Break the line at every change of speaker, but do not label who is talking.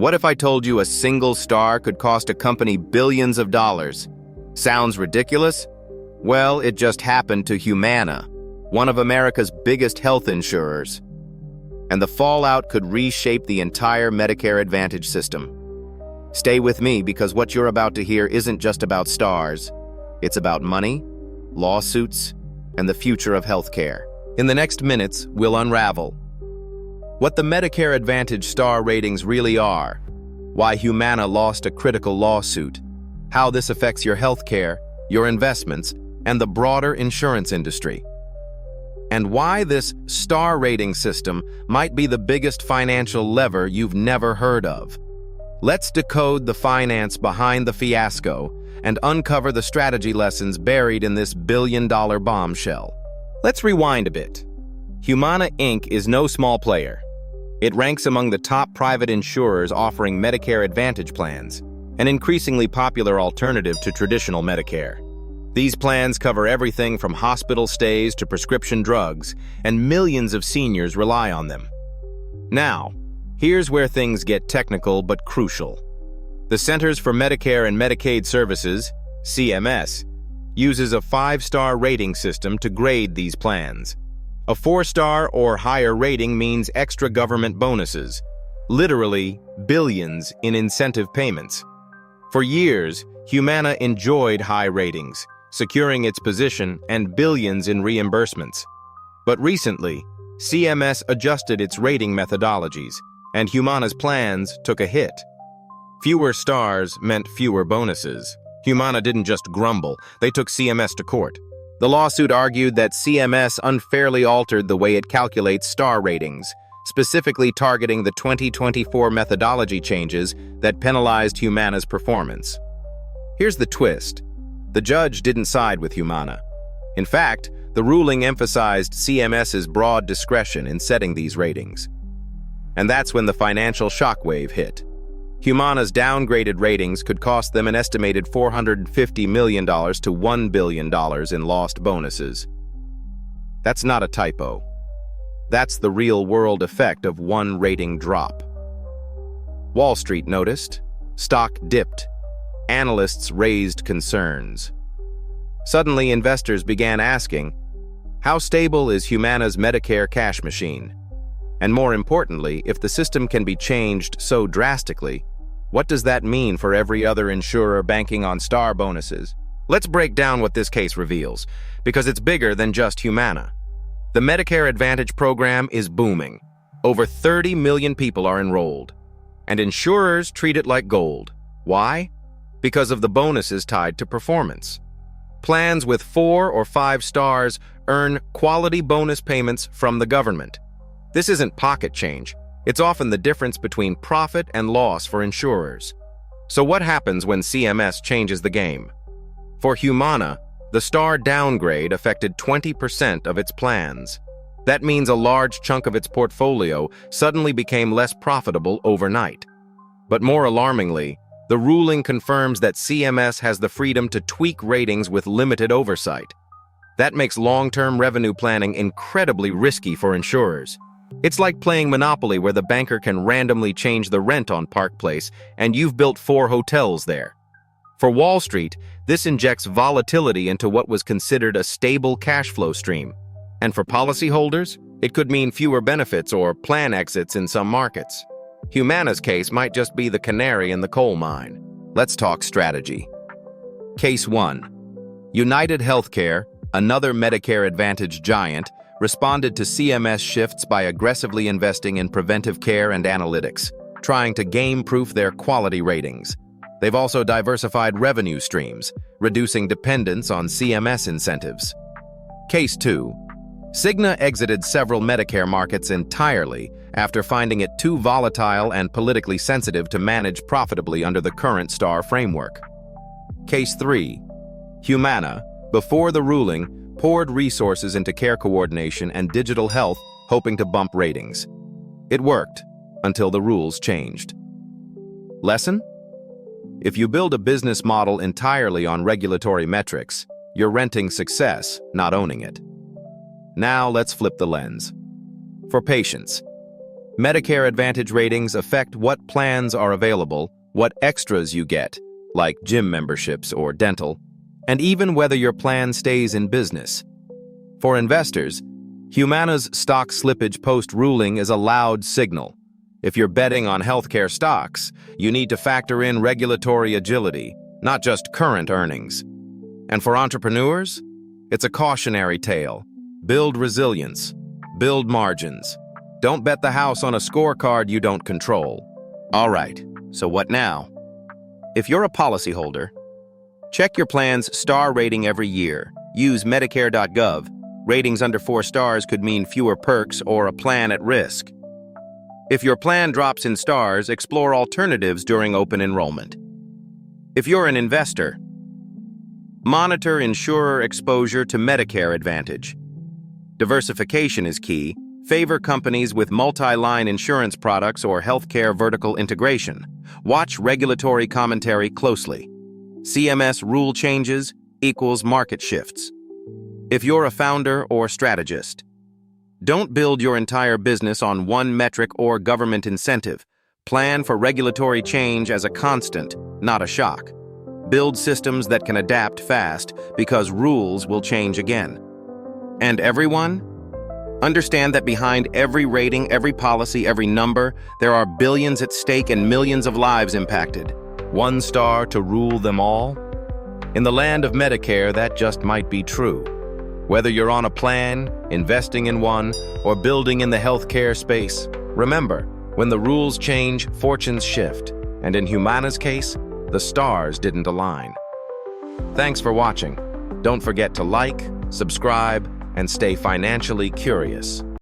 What if I told you a single star could cost a company billions of dollars? Sounds ridiculous? Well, it just happened to Humana, one of America's biggest health insurers. And the fallout could reshape the entire Medicare Advantage system. Stay with me because what you're about to hear isn't just about stars. It's about money, lawsuits, and the future of healthcare. In the next minutes, we'll unravel what the Medicare Advantage star ratings really are, why Humana lost a critical lawsuit, how this affects your healthcare, your investments, and the broader insurance industry, and why this star rating system might be the biggest financial lever you've never heard of. Let's decode the finance behind the fiasco and uncover the strategy lessons buried in this billion-dollar bombshell. Let's rewind a bit. Humana Inc. is no small player. It ranks among the top private insurers offering Medicare Advantage plans, an increasingly popular alternative to traditional Medicare. These plans cover everything from hospital stays to prescription drugs, and millions of seniors rely on them. Now, here's where things get technical but crucial. The Centers for Medicare and Medicaid Services, CMS, uses a 5-star rating system to grade these plans. A 4-star or higher rating means extra government bonuses, literally billions in incentive payments. For years, Humana enjoyed high ratings, securing its position and billions in reimbursements. But recently, CMS adjusted its rating methodologies, and Humana's plans took a hit. Fewer stars meant fewer bonuses. Humana didn't just grumble, they took CMS to court. The lawsuit argued that CMS unfairly altered the way it calculates star ratings, specifically targeting the 2024 methodology changes that penalized Humana's performance. Here's the twist. The judge didn't side with Humana. In fact, the ruling emphasized CMS's broad discretion in setting these ratings. And that's when the financial shockwave hit. Humana's downgraded ratings could cost them an estimated $450 million to $1 billion in lost bonuses. That's not a typo. That's the real-world effect of one rating drop. Wall Street noticed. Stock dipped. Analysts raised concerns. Suddenly, investors began asking, how stable is Humana's Medicare cash machine? And more importantly, if the system can be changed so drastically, what does that mean for every other insurer banking on star bonuses? Let's break down what this case reveals, because it's bigger than just Humana. The Medicare Advantage program is booming. Over 30 million people are enrolled, and insurers treat it like gold. Why? Because of the bonuses tied to performance. Plans with 4 or 5 stars earn quality bonus payments from the government. This isn't pocket change. It's often the difference between profit and loss for insurers. So what happens when CMS changes the game? For Humana, the star downgrade affected 20% of its plans. That means a large chunk of its portfolio suddenly became less profitable overnight. But more alarmingly, the ruling confirms that CMS has the freedom to tweak ratings with limited oversight. That makes long-term revenue planning incredibly risky for insurers. It's like playing Monopoly where the banker can randomly change the rent on Park Place and you've built 4 hotels there. For Wall Street, this injects volatility into what was considered a stable cash flow stream. And for policyholders, it could mean fewer benefits or plan exits in some markets. Humana's case might just be the canary in the coal mine. Let's talk strategy. Case 1. United Healthcare, another Medicare Advantage giant, responded to CMS shifts by aggressively investing in preventive care and analytics, trying to game-proof their quality ratings. They've also diversified revenue streams, reducing dependence on CMS incentives. Case 2. Cigna exited several Medicare markets entirely after finding it too volatile and politically sensitive to manage profitably under the current star framework. Case 3. Humana, before the ruling, poured resources into care coordination and digital health, hoping to bump ratings. It worked, until the rules changed. Lesson? If you build a business model entirely on regulatory metrics, you're renting success, not owning it. Now let's flip the lens. For patients, Medicare Advantage ratings affect what plans are available, what extras you get, like gym memberships or dental, and even whether your plan stays in business. For investors, Humana's stock slippage post-ruling is a loud signal. If you're betting on healthcare stocks, you need to factor in regulatory agility, not just current earnings. And for entrepreneurs, it's a cautionary tale. Build resilience. Build margins. Don't bet the house on a scorecard you don't control. All right, so what now? If you're a policyholder, check your plan's star rating every year. Use Medicare.gov. Ratings under 4 stars could mean fewer perks or a plan at risk. If your plan drops in stars, explore alternatives during open enrollment. If you're an investor, monitor insurer exposure to Medicare Advantage. Diversification is key. Favor companies with multi-line insurance products or healthcare vertical integration. Watch regulatory commentary closely. CMS rule changes equals market shifts. If you're a founder or strategist, don't build your entire business on one metric or government incentive. Plan for regulatory change as a constant, not a shock. Build systems that can adapt fast because rules will change again. And everyone, understand that behind every rating, every policy, every number, there are billions at stake and millions of lives impacted. 1 star to rule them all? In the land of Medicare, that just might be true. Whether you're on a plan, investing in one, or building in the healthcare space, remember, when the rules change, fortunes shift. And in Humana's case, the stars didn't align. Thanks for watching. Don't forget to like, subscribe, and stay financially curious.